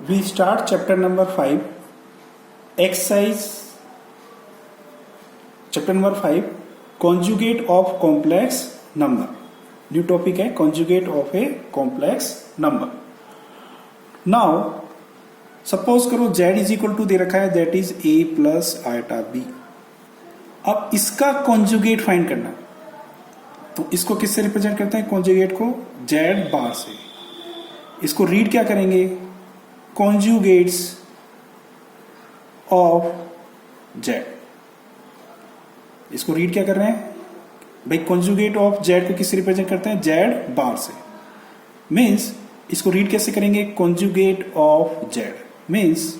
We start chapter number 5, exercise chapter number 5, conjugate of complex number. New topic है conjugate of a complex number. Now suppose करो z is equal to दे रखा है that is a plus iota b. अब इसका conjugate find करना है, तो इसको किससे रिप्रेजेंट करते हैं conjugate को? z बार से. इसको रीड क्या करेंगे? conjugates of z. इसको रीड क्या कर रहे हैं भाई? conjugate of z को किससे रिप्रेजेंट करते हैं? z बार से. मीन्स इसको रीड कैसे करेंगे? conjugate of z means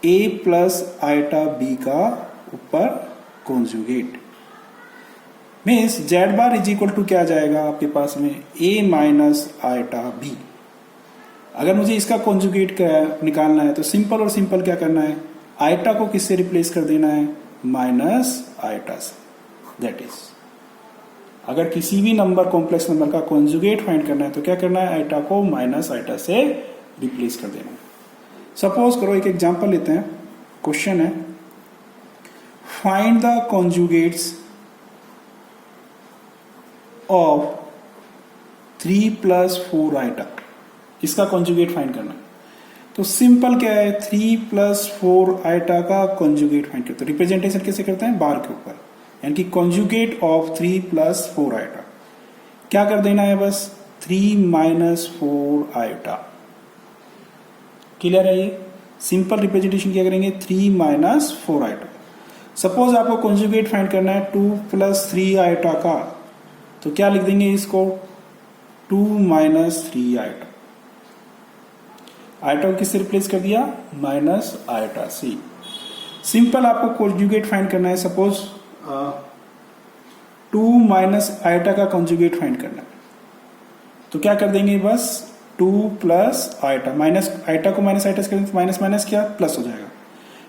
a plus iota b का ऊपर conjugate. Means z bar is equal to क्या जाएगा आपके पास में? a minus iota b. अगर मुझे इसका कॉन्जुगेट निकालना है तो सिंपल और सिंपल क्या करना है? आइटा को किससे रिप्लेस कर देना है? माइनस आइटा से. दैट इज, अगर किसी भी नंबर कॉम्प्लेक्स नंबर का कॉन्जुगेट फाइंड करना है तो क्या करना है? आइटा को माइनस आइटा से रिप्लेस कर देना है. सपोज करो एक एग्जांपल लेते हैं. क्वेश्चन है find the conjugates of 3 plus 4 iota. इसका कॉन्जुगेट फाइंड करना है. तो सिंपल क्या है? 3 प्लस 4 आइटा का कॉन्जुगेट फाइंड करते हैं. रिप्रेजेंटेशन कैसे करते हैं? बार के ऊपर, यानी कि कॉन्जुगेट ऑफ 3 प्लस 4 आइटा. क्या कर देना है? बस 3 माइनस 4 आइटा. क्लियर है? ये सिंपल रिप्रेजेंटेशन क्या करेंगे? 3 माइनस 4 आइटा. सपोज आपको कॉन्जुगेट फाइंड करना है 2 प्लस 3 आइटा का, तो क्या लिख देंगे इसको? 2 माइनस 3 आइटा. आइटा को किससे रिप्लेस कर दिया? माइनस आइटा से. सिंपल आपको कॉन्जुगेट फाइंड करना है. सपोज 2 माइनस आइटा का कॉन्जुगेट फाइंड करना है, तो क्या कर देंगे? बस 2 प्लस आइटा. माइनस आइटा को माइनस आइटा से करेंगे तो माइनस माइनस क्या? प्लस हो जाएगा.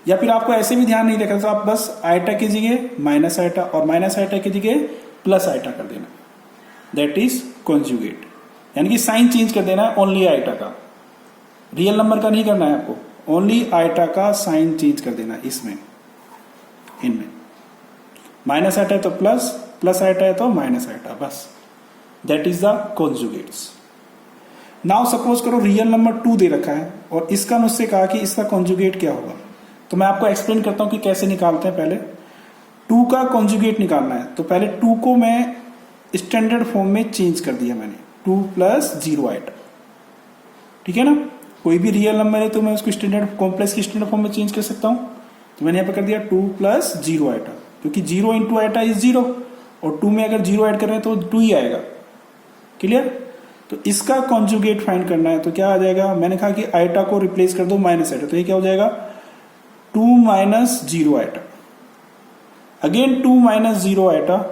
या फिर आपको ऐसे भी ध्यान नहीं रखना तो आप बस आइटा की जगह माइनस आइटा और माइनस आइटा की जगह प्लस आइटा कर देना. दैट इज कॉन्जुगेट, यानी कि साइन चेंज कर देना है ओनली आइटा का. रियल नंबर का नहीं करना है आपको, ओनली आइटा का साइन चेंज कर देना है. इसमें इनमें माइनस आइटा है तो प्लस, प्लस आइटा है तो माइनस आइटा. बस that is the conjugates. Now suppose करो रियल नंबर 2 दे रखा है और इसका मुझसे कहा कि इसका कॉन्जुगेट क्या होगा. तो मैं आपको एक्सप्लेन करता हूं कि कैसे निकालते हैं. पहले 2 का कॉन्जुगेट निकालना है तो पहले 2 को मैं स्टैंडर्ड फॉर्म में चेंज कर दिया मैंने. 2 प्लस 0 आइटा. ठीक है ना? कोई भी रियल नंबर है तो मैं उसको स्टैंडर्ड कॉम्प्लेक्स की स्टैंडर्ड फॉर्म में चेंज कर सकता हूं. तो मैंने यहां पर कर दिया 2 प्लस 0 आइटा, क्योंकि 0 इंटू आइटा इज 0 और 2 में अगर 0 ऐड कर रहे हैं तो 2 ही आएगा. क्लियर? तो इसका कॉन्जुगेट फाइंड करना है तो क्या आ जाएगा? मैंने कहा कि आइटा को रिप्लेस कर दो माइनस आइटा, तो ये क्या हो जाएगा? 2 minus 0 iota. Again 2 minus 0 iota,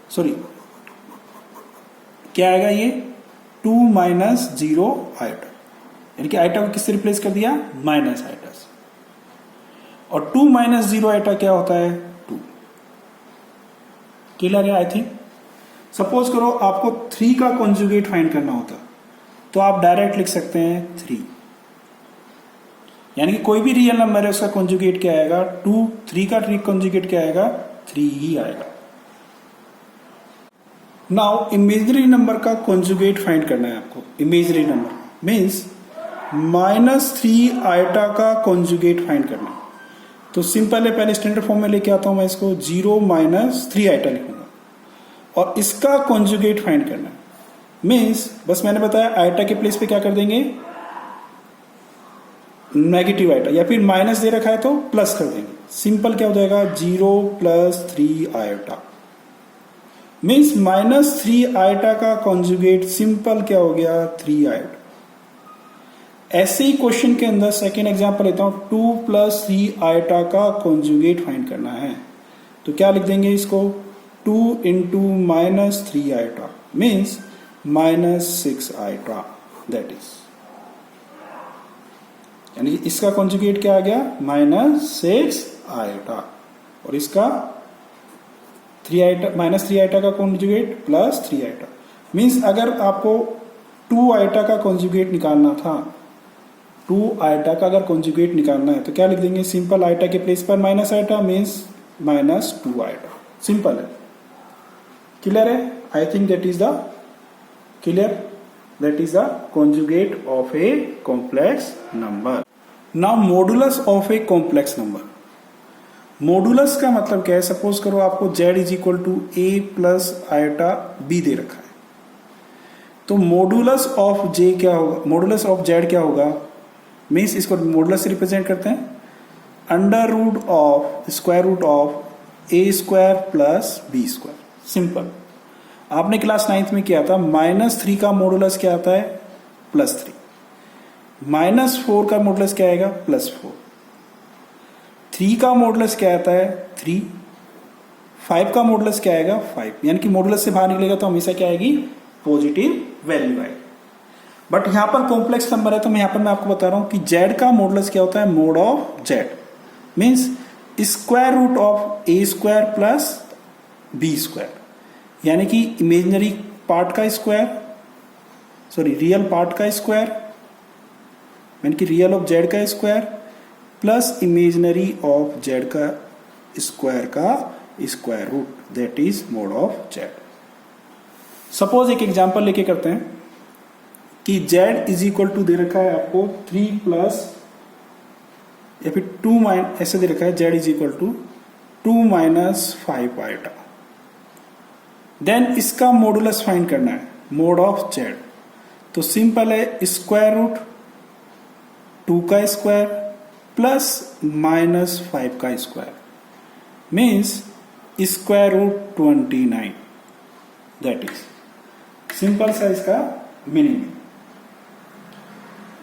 sorry क्या आएगा? ये 2 माइनस 0 आइटा, यानी कि आइटा को किससे रिप्लेस कर दिया? माइनस आइटा से. और 2 माइनस 0 आइटा क्या होता है? 2. क्लियर है? I think. सपोज करो आपको 3 का कॉन्जुगेट फाइंड करना होता तो आप डायरेक्ट लिख सकते हैं 3, यानी कि कोई भी रियल नंबर है उसका कॉन्जुगेट क्या आएगा? 2. 3 का कॉन्जुगेट क्या आएगा? 3 ही आएगा. नाउ इमेजिनरी नंबर का कॉन्जुगेट फाइंड करना है आपको. Imaginary number means minus 3 iota का कॉन्जुगेट फाइंड करना है. तो सिंपल है, पहले स्टैंडर्ड फॉर्म में लेके आता हूं मैं इसको. 0 माइनस 3 आइटा लिखूंगा और इसका कॉन्जुगेट फाइंड करना है. मीन्स बस मैंने बताया आइटा के प्लेस पे क्या कर देंगे? नेगेटिव आइटा, या फिर माइनस दे रखा है तो प्लस कर देंगे. सिंपल क्या हो जाएगा? 0 plus 3 iota. Means minus 3 iota का कॉन्जुगेट सिंपल क्या हो गया? 3 आइटा. ऐसे ही क्वेश्चन के अंदर सेकेंड एग्जांपल लेता हूं. 2 प्लस 3 आइटा का कॉन्जुगेट फाइंड करना है तो क्या लिख देंगे इसको? 2 into minus 3 iota means minus 6 iota. That is, यानी कि इसका कॉन्जुगेट क्या आ गया? Minus 6 iota. और इसका 3 आइटा, माइनस 3 आइटा का कॉन्जुगेट प्लस 3 आइटा. मीन्स अगर आपको 2 आइटा का कॉन्जुगेट निकालना था टू आइटा का अगर कॉन्जुगेट निकालना है तो क्या लिख देंगे, सिंपल आइटा के प्लेस पर minus iota means minus two iota, simple है। क्लियर है? I think that is the clear, that is the conjugate of a complex number. Now modulus of a complex number. Modulus का मतलब क्या है, suppose करो आपको z is equal to a plus iota b दे रखा है, तो मॉडुलस ऑफ j क्या होगा, मॉडुलस ऑफ z क्या होगा, मीन्स इसको मॉडुलस से रिप्रेजेंट करते हैं under root of square root of A square plus B square. Simple, आपने क्लास 9th में किया था, -3 का मॉडुलस क्या आता है, +3, -4 का मॉडुलस क्या आएगा, +4, 3 का मॉडुलस क्या आता है, 3, 5 का मॉडुलस क्या आएगा, 5, यानी कि मॉडुलस से बाहर निकलेगा तो हमेशा क्या आएगी, पॉजिटिव वैल्यू आएगी। बट यहां पर कॉम्प्लेक्स नंबर है तो यहां पर मैं आपको बता रहा हूं कि z का मॉडुलस क्या होता है, mod of z means square root of A square plus B square, यानी कि इमेजिनरी पार्ट का स्क्वायर, सॉरी रियल पार्ट का स्क्वायर, यानी कि रियल ऑफ z का square plus imaginary of z का स्क्वायर का square root, that is mod of z। Suppose एक एग्जांपल लेके करते हैं कि z इज इक्वल टू दे रखा है आपको 3 प्लस या फिर 2 माइनस, ऐसे दे रखा है z is equal to 2 minus 5 iota, then इसका मॉडुलस फाइंड करना है, मोड ऑफ z, तो सिंपल है स्क्वायर रूट 2 का स्क्वायर प्लस -5 का square means square root 29, that is simple सा इसका मीनिंग।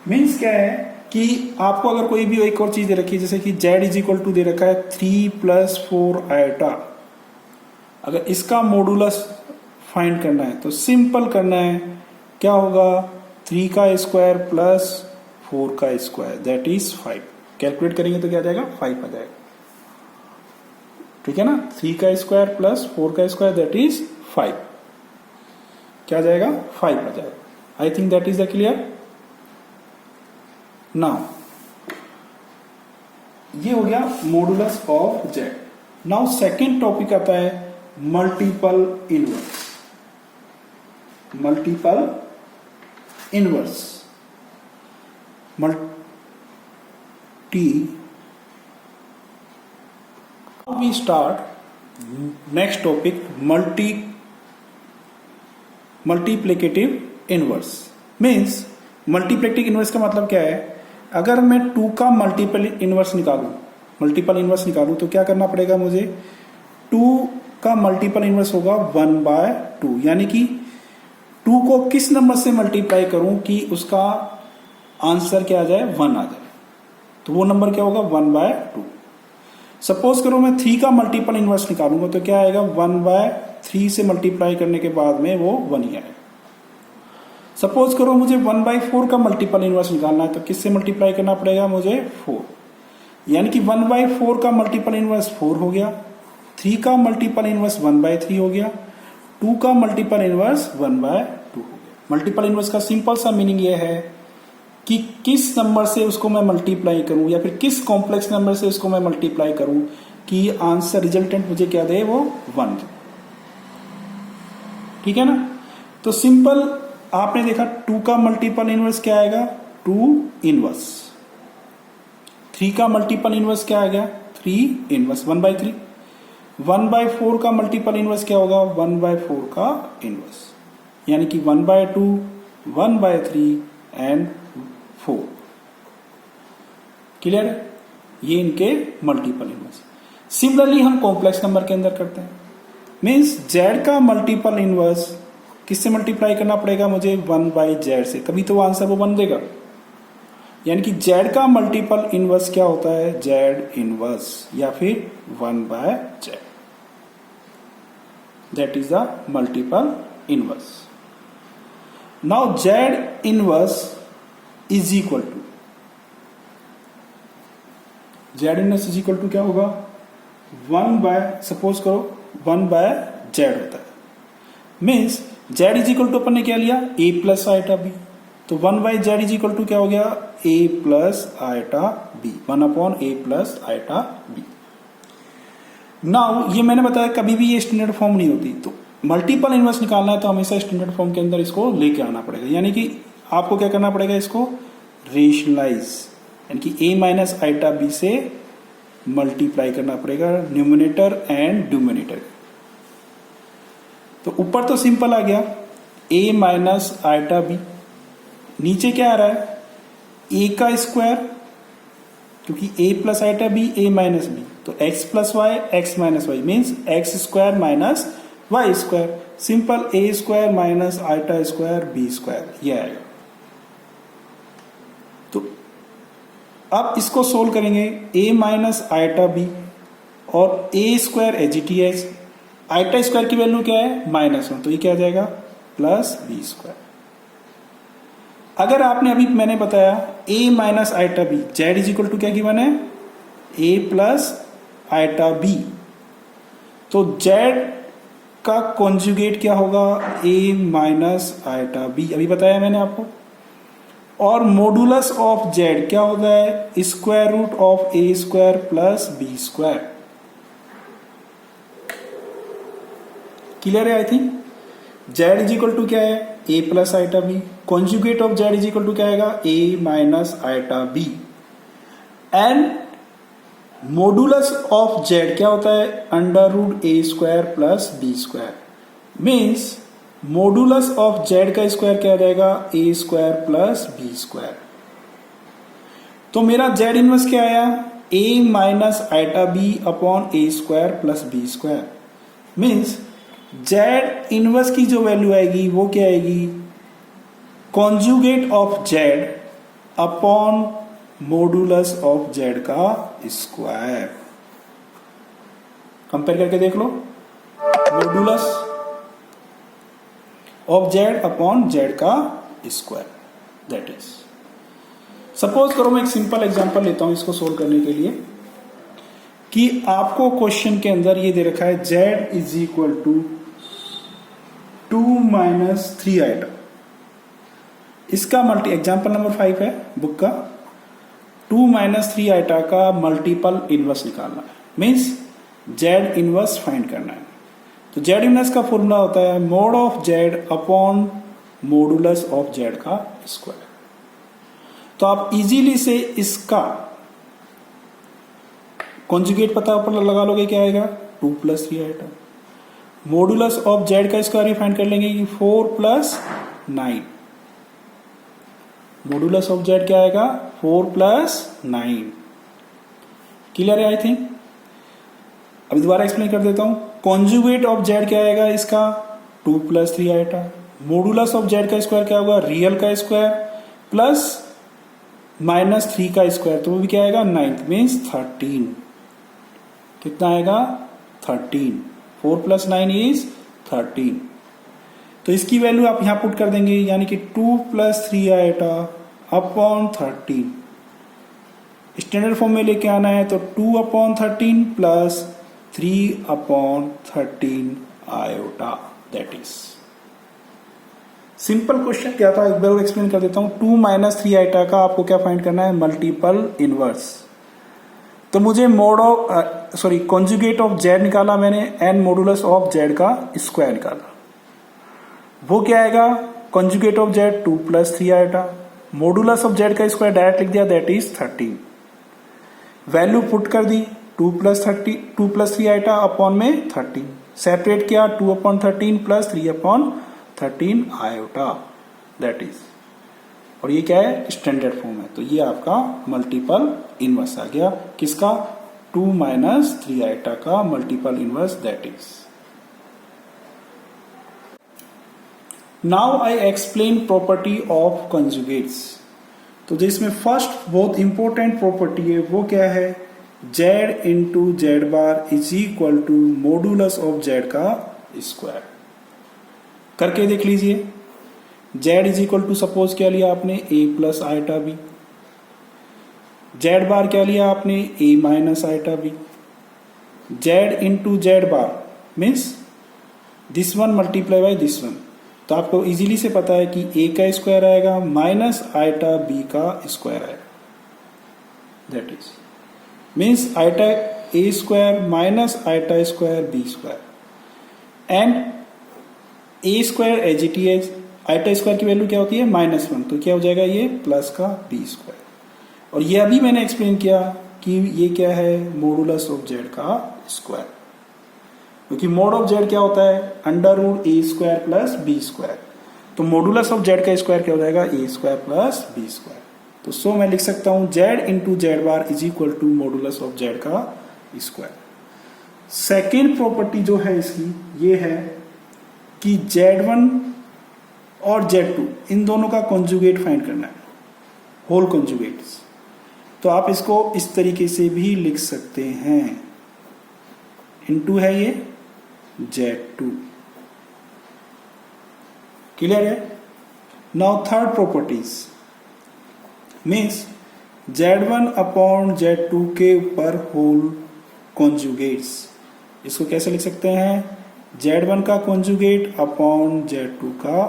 मीन्स क्या है कि आपको अगर कोई भी एक और चीज दे रखी है, जैसे कि z इज इक्वल टू दे रखा है 3 प्लस 4 आइटा, अगर इसका मॉडुलस फाइंड करना है तो सिंपल करना है, क्या होगा, 3 का स्क्वायर प्लस 4 का स्क्वायर दैट इज 5, कैलकुलेट करेंगे तो क्या आ जाएगा, 5 आ जाएगा, ठीक है ना, 3 का स्क्वायर प्लस 4 का स्क्वायर दैट इज 5, क्या आ जाएगा, 5 आ जाएगा। I think that is the clear. Now ये हो गया modulus of z। Now second topic आता है multiple inverse. Multiple inverse, multi, we start next topic multiplicative inverse. Means multiplicative inverse का मतलब क्या है, अगर मैं 2 का मल्टीपल इनवर्स निकालूं तो क्या करना पड़ेगा मुझे, 2 का मल्टीपल इनवर्स होगा 1/2, यानी कि 2 को किस नंबर से मल्टीप्लाई करूं कि उसका आंसर क्या आ जाए, 1 आ जाए, तो वो नंबर क्या होगा, 1/2। सपोज करो मैं 3 का मल्टीपल इनवर्स निकालूंगा तो क्या आएगा, 1/3 से मल्टीप्लाई करने के बाद में वो 1 ही आएगा। सपोज करो मुझे 1/4 का मल्टीपल इनवर्स निकालना है तो किससे मल्टीप्लाई करना पड़ेगा मुझे, 4, यानी कि 1/4 का मल्टीपल इनवर्स 4 हो गया, 3 का मल्टीपल इनवर्स 1/3 हो गया, 2 का मल्टीपल इनवर्स 1/2 हो गया। मल्टीपल इनवर्स का सिंपल सा मीनिंग यह है कि किस नंबर से उसको मैं मल्टीप्लाई करूं या फिर किस कॉम्प्लेक्स नंबर से उसको मैं मल्टीप्लाई करूं कि आंसर रिजल्टेंट मुझे क्या दे, वो 1, ठीक है ना। तो सिंपल आपने देखा 2 का मल्टीपल इनवर्स क्या आएगा, 2 इनवर्स, 3 का मल्टीपल इनवर्स क्या आ गया, 3 इनवर्स 1/3, 1/4 का मल्टीपल इनवर्स क्या होगा, 1/4 का इनवर्स, यानी कि 1/2, 1/3 एंड 4। क्लियर है, ये इनके मल्टीपल इनवर्स। सिमिलरली हम कॉम्प्लेक्स नंबर के अंदर करते हैं, मीन्स z का मल्टीपल इनवर्स किससे मल्टीप्लाई करना पड़ेगा मुझे, 1/z से, तभी तो आंसर वो 1 देगा। यानी कि z का मल्टीपल इनवर्स क्या होता है, z इनवर्स या फिर 1/z, that is the multiple inverse. Now z inverse is equal to, z inverse is equal to क्या होगा, सपोज करो 1/z होता है, means z is equal to अपन ने क्या लिया, a प्लस आइटा b, तो 1/z इज इक्वल टू क्या हो गया, a plus iota B, 1/a plus iota B. Now ये मैंने बताया कभी भी ये स्टैंडर्ड फॉर्म नहीं होती, तो मल्टीपल इनवर्स निकालना है तो हमेशा स्टैंडर्ड फॉर्म के अंदर इसको लेके आना पड़ेगा, यानी कि आपको क्या करना पड़ेगा, इसको रेशनलाइज, यानी कि a माइनस आइटा बी से मल्टीप्लाई करना पड़ेगा न्यूमिनेटर एंड डिनोमिनेटर। तो ऊपर तो सिंपल आ गया a माइनस आइटा बी, नीचे क्या आ रहा है a का स्क्वायर, क्योंकि a plus iota B a minus B, तो x plus Y X minus Y means X square minus Y square, simple a square minus iota square B square, ये आएगा। तो अब इसको सोल्व करेंगे, a माइनस आइटा बी और a square as it is, iota square की value क्या है -1, तो ये क्या आ जाएगा प्लस बी स्क्वायर। अगर आपने अभी मैंने बताया a minus iota B, Z is equal to क्या गिवन है a प्लस आइटा बी, तो जेड का कॉन्जुगेट क्या होगा a माइनस आइटा बी, अभी बताया मैंने आपको। और मॉडुलस ऑफ जेड क्या होता है, square root of a square plus B square. Clear है I think. Z is equal to क्या है a plus iota b, conjugate of z is equal to क्या आएगा a minus iota b, and modulus of z क्या होता है under root a square plus B square, means modulus of Z का square क्या आ जाएगा a square plus B square. तो मेरा जेड इनवर्स क्या आया a minus iota b upon a square plus B square, means z inverse की जो वैल्यू आएगी वो क्या आएगी conjugate of z upon modulus of Z का स्क्वायर। कंपेयर करके देख लो, modulus of z upon z का स्क्वायर, दैट इज। सपोज करो मैं एक सिंपल एग्जांपल लेता हूं इसको सोल्व करने के लिए, कि आपको क्वेश्चन के अंदर ये दे रखा है Z is equal to 2 minus 3 iota, इसका मल्टी एग्जाम्पल नंबर 5 है बुक का, 2 माइनस 3 आइटा का मल्टीपल इनवर्स निकालना है, मीन्स जेड इनवर्स फाइंड करना है। तो जेड इनवर्स का फॉर्मूला होता है mod of z upon modulus of Z का स्क्वायर। तो आप इजीली से इसका कॉन्जुगेट पता पर लगा लोगे, क्या आएगा 2 plus 3 iota, modulus of Z का स्क्वायर फाइंड कर लेंगे कि 4 प्लस 9, मॉडुलस ऑफ जेड क्या आएगा 4 प्लस 9। क्लियर है आई थिंक। अभी दोबारा एक्सप्लेन कर देता हूं, कॉन्जुगेट ऑफ जेड क्या आएगा इसका 2 plus 3 iota, modulus of Z का स्क्वायर क्या होगा रियल का स्क्वायर प्लस -3 का स्क्वायर, तो वो भी क्या आएगा 9, मीन्स 13। कितना आएगा 13, 4 प्लस 9 इज 13। तो इसकी वैल्यू आप यहां पुट कर देंगे, यानी कि 2 plus 3 iota upon 13, standard form में लेके आना है तो 2 upon 13 plus 3 upon 13 iota, that is. Simple question क्या था एक बार एक्सप्लेन कर देता हूं, 2 माइनस 3 आइटा का आपको क्या फाइंड करना है मल्टीपल इनवर्स। तो मुझे mod of conjugate of Z निकाला मैंने एंड मॉडुलस ऑफ जेड का स्क्वायर निकाला, वो क्या आएगा conjugate of Z 2 plus 3 iota, modulus of Z का स्क्वायर डायरेक्ट लिख दिया दैट इज 13, वैल्यू पुट कर दी 2 प्लस 3 आइटा अपॉन में 13, सेपरेट किया 2 upon 13 plus 3 upon 13 iota, that is. और ये क्या है स्टैंडर्ड फॉर्म है, तो ये आपका मल्टीपल इनवर्स आ गया किसका 2 माइनस 3 आइटा का multiple inverse, that is. Now I explain property of conjugates. तो जिसमें फर्स्ट बहुत इंपॉर्टेंट प्रॉपर्टी है वो क्या है z into z bar is equal to modulus of Z का स्क्वायर। करके देख लीजिए, z is equal to suppose क्या लिया आपने a plus iota B, z bar क्या लिया आपने a minus iota B, z into z bar means this one multiply by this one, तो आपको इजीली से पता है कि a का स्क्वायर आएगा माइनस आइटा b का स्क्वायर आएगा, that is means iota a square minus iota square b square and a square as it is, iota square की वैल्यू क्या होती है -1, तो क्या हो जाएगा ये प्लस का b स्क्वायर। और ये अभी मैंने एक्सप्लेन किया कि ये क्या है मॉडुलस ऑफ z का स्क्वायर, क्योंकि मॉड ऑफ z क्या होता है under root a square plus b square, तो मॉडुलस ऑफ z का स्क्वायर क्या हो जाएगा a square plus b square. तो सो मैं लिख सकता हूं z into z bar is equal to modulus of z का स्क्वायर। सेकेंड प्रॉपर्टी जो है इसकी ये है कि z1 और z2 इन दोनों का कॉन्जुगेट फाइंड करना है, होल कॉन्जुगेट्स। तो आप इसको इस तरीके से भी लिख सकते हैं, इनटू है ये z2, क्लियर है। Now third properties means z1 upon z2 के ऊपर होल कॉन्जुगेट्स, इसको कैसे लिख सकते हैं z1 का कॉन्जुगेट अपॉन z2 का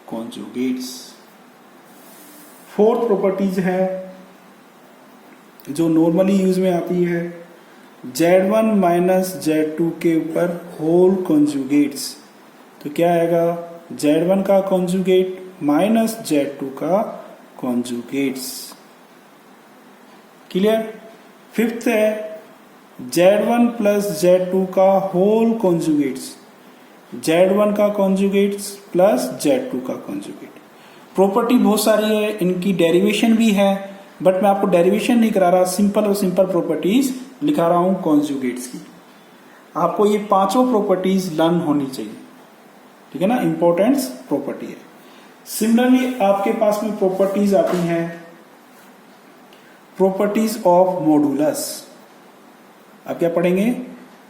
कॉन्जुगेट्स। फोर्थ प्रॉपर्टीज है जो नॉर्मली यूज में आती है z1 माइनस z2 के ऊपर होल कॉन्जुगेट्स, तो क्या आएगा z1 का कॉन्जुगेट माइनस z2 का कॉन्जुगेट्स, क्लियर। फिफ्थ है z1 प्लस z2 का होल कॉन्जुगेट्स, z1 का कॉन्जुगेट्स प्लस z2 का कॉन्जुगेट। प्रॉपर्टी बहुत सारी है, इनकी डेरिवेशन भी है, बट मैं आपको डेरिवेशन नहीं करा रहा, सिंपल और सिंपल प्रॉपर्टीज लिखा रहा हूं कॉन्जुगेट्स की। आपको ये पांचों प्रॉपर्टीज लर्न होनी चाहिए, ठीक है ना, इंपॉर्टेंस प्रॉपर्टी है। सिमिलरली आपके पास में प्रॉपर्टीज आती हैं प्रॉपर्टीज ऑफ मॉडुलस। आप क्या पढ़ेंगे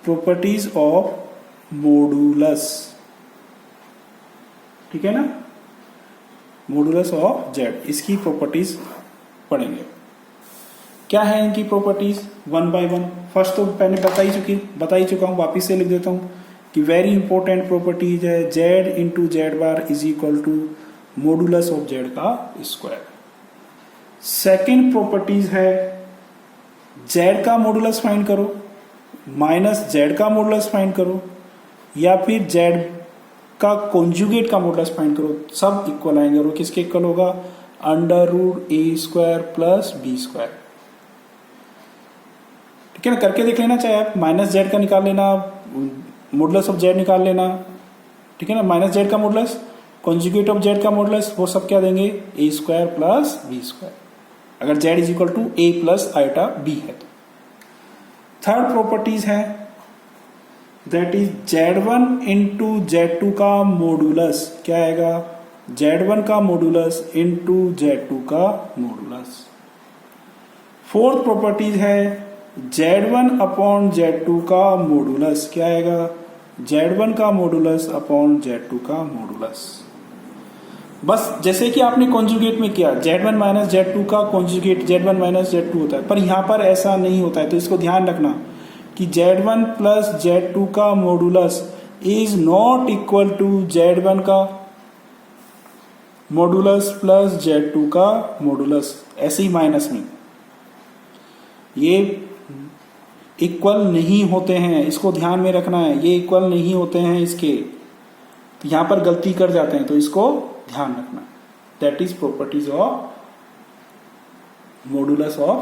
प्रॉपर्टीज ऑफ मॉडुलस, ठीक है ना, मॉडुलस ऑफ z, इसकी प्रॉपर्टीज पढ़ेंगे। क्या है इनकी properties one by one. First तो मैंने बता ही चुका हूं, वापिस से लिख देता हूं कि वेरी इंपॉर्टेंट प्रॉपर्टीज है z into z bar is equal to modulus of z का स्क्वायर। सेकेंड प्रॉपर्टीज है z का मॉडुलस फाइंड करो माइनस z का मॉडुलस फाइंड करो, या फिर z का कॉन्जुगेट का मॉडुलस फाइंड करो, सब इक्वल आएंगे। और किसके इक्वल होगा under root a square plus b square, ठीक है ना। करके देख लेना, चाहे आप माइनस z का निकाल लेना, मॉडुलस ऑफ z निकाल लेना, ठीक है ना, माइनस z का मॉडुलस कॉन्जुगेट ऑफ z का मॉडुलस, वो सब क्या देंगे a square plus b square, अगर z is equal to a plus iota b है तो। थर्ड प्रॉपर्टीज है that is z1 into z2 का मॉडुलस, क्या आएगा z1 का मॉडुलस इंटू z2 का मॉडुलस। फोर्थ प्रॉपर्टीज है z1 अपॉन z2 का मॉडुलस, क्या आएगा z1 का मॉडुलस अपॉन z2 का मॉडुलस। बस जैसे कि आपने कॉन्जुगेट में किया z1 माइनस z2 का कॉन्जुगेट z1 माइनस z2 होता है, पर यहां पर ऐसा नहीं होता है, तो इसको ध्यान रखना कि z1 प्लस z2 का modulus is not equal to z1 का मॉडुलस प्लस z2 का मॉडुलस, ऐसे ही माइनस में ये इक्वल नहीं होते हैं, इसको ध्यान में रखना है, ये इक्वल नहीं होते हैं इसके, तो यहां पर गलती कर जाते हैं, तो इसको ध्यान रखना। That is properties of modulus of